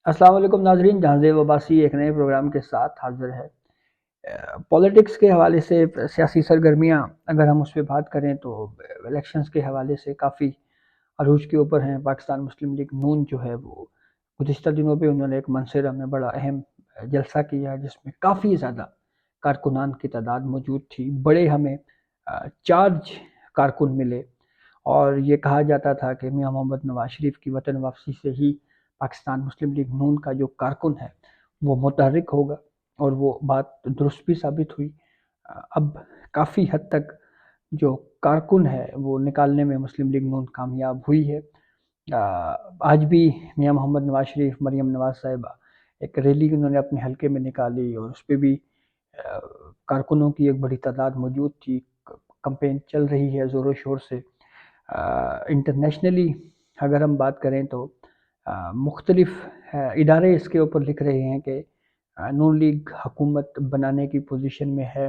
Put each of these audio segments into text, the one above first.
السلام علیکم ناظرین، جہاں وباسی ایک نئے پروگرام کے ساتھ حاضر ہے۔ پولیٹکس کے حوالے سے سیاسی سرگرمیاں اگر ہم اس پہ بات کریں تو الیکشنز کے حوالے سے کافی عروج کے اوپر ہیں۔ پاکستان مسلم لیگ نون جو ہے وہ گزشتہ دنوں پہ انہوں نے ایک منصورہ میں بڑا اہم جلسہ کیا، جس میں کافی زیادہ کارکنان کی تعداد موجود تھی۔ بڑے ہمیں چارج کارکن ملے، اور یہ کہا جاتا تھا کہ میاں محمد نواز شریف کی وطن واپسی سے ہی پاکستان مسلم لیگ نون کا جو کارکن ہے وہ متحرک ہوگا، اور وہ بات درست بھی ثابت ہوئی۔ اب کافی حد تک جو کارکن ہے وہ نکالنے میں مسلم لیگ نون کامیاب ہوئی ہے۔ آج بھی میاں محمد نواز شریف، مریم نواز صاحبہ ایک ریلی انہوں نے اپنے حلقے میں نکالی، اور اس پہ بھی کارکنوں کی ایک بڑی تعداد موجود تھی۔ کمپین چل رہی ہے زور و شور سے۔ انٹرنیشنلی اگر ہم بات کریں تو مختلف ادارے اس کے اوپر لکھ رہے ہیں کہ نون لیگ حکومت بنانے کی پوزیشن میں ہے،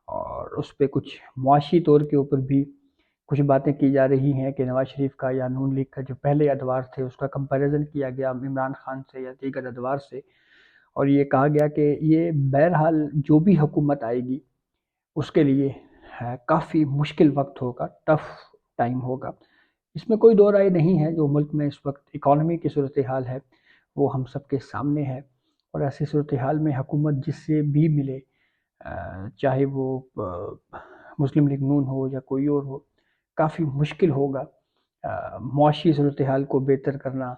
اور اس پہ کچھ معاشی طور کے اوپر بھی کچھ باتیں کی جا رہی ہیں کہ نواز شریف کا یا نون لیگ کا جو پہلے ادوار تھے اس کا کمپیریزن کیا گیا عمران خان سے یا دیگر ادوار سے، اور یہ کہا گیا کہ یہ بہرحال جو بھی حکومت آئے گی اس کے لیے کافی مشکل وقت ہوگا، ٹف ٹائم ہوگا۔ اس میں کوئی دو رائے نہیں ہے۔ جو ملک میں اس وقت اکانومی کی صورتحال ہے وہ ہم سب کے سامنے ہے، اور ایسی صورتحال میں حکومت جس سے بھی ملے، چاہے وہ مسلم لیگ نون ہو یا کوئی اور ہو، کافی مشکل ہوگا معاشی صورتحال کو بہتر کرنا۔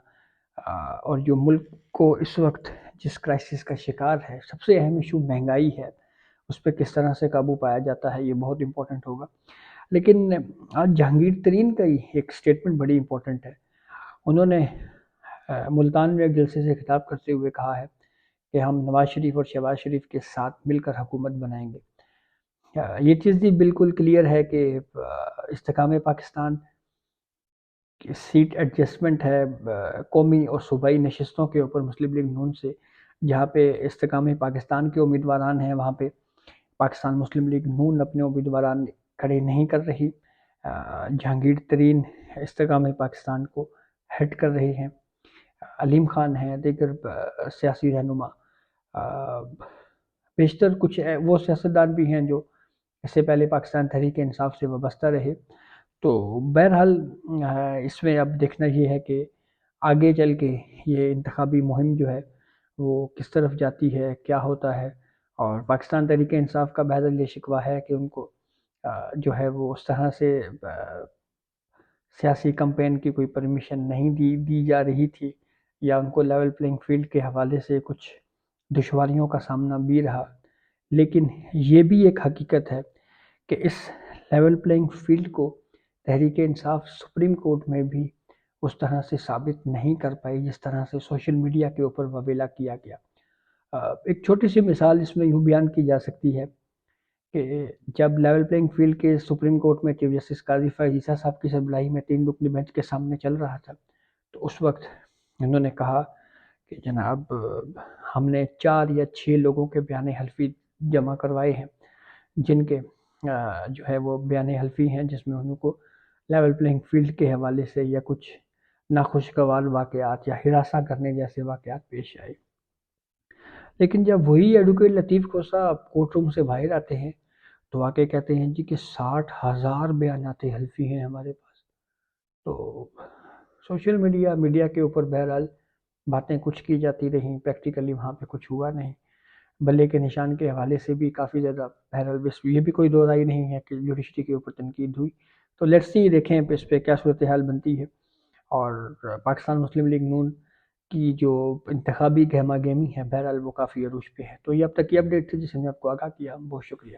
اور جو ملک کو اس وقت جس کرائسس کا شکار ہے، سب سے اہم ایشو مہنگائی ہے، اس پہ کس طرح سے قابو پایا جاتا ہے، یہ بہت امپورٹنٹ ہوگا۔ لیکن آج جہانگیر ترین کا ہی ایک سٹیٹمنٹ بڑی امپورٹنٹ ہے۔ انہوں نے ملتان میں ایک جلسے سے خطاب کرتے ہوئے کہا ہے کہ ہم نواز شریف اور شہباز شریف کے ساتھ مل کر حکومت بنائیں گے۔ یہ چیز بھی بالکل کلیئر ہے کہ استحکام پاکستان کی سیٹ ایڈجسٹمنٹ ہے قومی اور صوبائی نشستوں کے اوپر مسلم لیگ نون سے۔ جہاں پہ استحکام پاکستان کے امیدواران ہیں، وہاں پہ پاکستان مسلم لیگ نون اپنے امیدواران کھڑے نہیں کر رہی۔ جہانگیر ترین استحکام پاکستان کو ہیڈ کر رہے ہیں، علیم خان ہیں، دیگر سیاسی رہنما، بیشتر کچھ وہ سیاستدان بھی ہیں جو اس سے پہلے پاکستان تحریک انصاف سے وابستہ رہے۔ تو بہرحال اس میں اب دیکھنا یہ ہے کہ آگے چل کے یہ انتخابی مہم جو ہے وہ کس طرف جاتی ہے، کیا ہوتا ہے۔ اور پاکستان تحریک انصاف کا بہرحال یہ شکوہ ہے کہ ان کو جو ہے وہ اس طرح سے سیاسی کمپین کی کوئی پرمیشن نہیں دی جا رہی تھی، یا ان کو لیول پلینگ فیلڈ کے حوالے سے کچھ دشواریوں کا سامنا بھی رہا۔ لیکن یہ بھی ایک حقیقت ہے کہ اس لیول پلینگ فیلڈ کو تحریک انصاف سپریم کورٹ میں بھی اس طرح سے ثابت نہیں کر پائی جس طرح سے سوشل میڈیا کے اوپر وویلا کیا گیا۔ ایک چھوٹی سی مثال اس میں یوں بیان کی جا سکتی ہے کہ جب لیول پلینگ فیلڈ کے سپریم کورٹ میں چیف جسٹس قاضی فائز عیسیٰ صاحب کی سربراہی میں 3 رکنی بینچ کے سامنے چل رہا تھا، تو اس وقت انہوں نے کہا کہ جناب ہم نے 4 یا 6 لوگوں کے بیان حلفی جمع کروائے ہیں، جن کے جو ہے وہ بیان حلفی ہیں جس میں انہوں کو لیول پلینگ فیلڈ کے حوالے سے یا کچھ ناخوشگوار واقعات یا ہراساں کرنے جیسے واقعات پیش آئے۔ لیکن جب وہی ایڈوکیٹ لطیف کوسہ کورٹ روم سے باہر آتے ہیں تو واقع کہتے ہیں جی کہ 60,000 بیانات حلفی ہیں ہمارے پاس۔ تو سوشل میڈیا کے اوپر بہرحال باتیں کچھ کی جاتی رہیں، پریکٹیکلی وہاں پہ کچھ ہوا نہیں۔ بلے کے نشان کے حوالے سے بھی کافی زیادہ بہرحال یہ بھی کوئی دو رائے نہیں ہے کہ یونیورسٹی کے اوپر تنقید ہوئی۔ تو لیٹس سی دیکھیں اس پہ کیا صورتحال بنتی ہے۔ اور پاکستان مسلم لیگ نون کی جو انتخابی گہما گہمی ہے بہرحال وہ کافی عروج پہ ہے۔ تو یہ اب تک کی اپڈیٹ تھی جس نے آپ کو آگاہ کیا۔ بہت شکریہ۔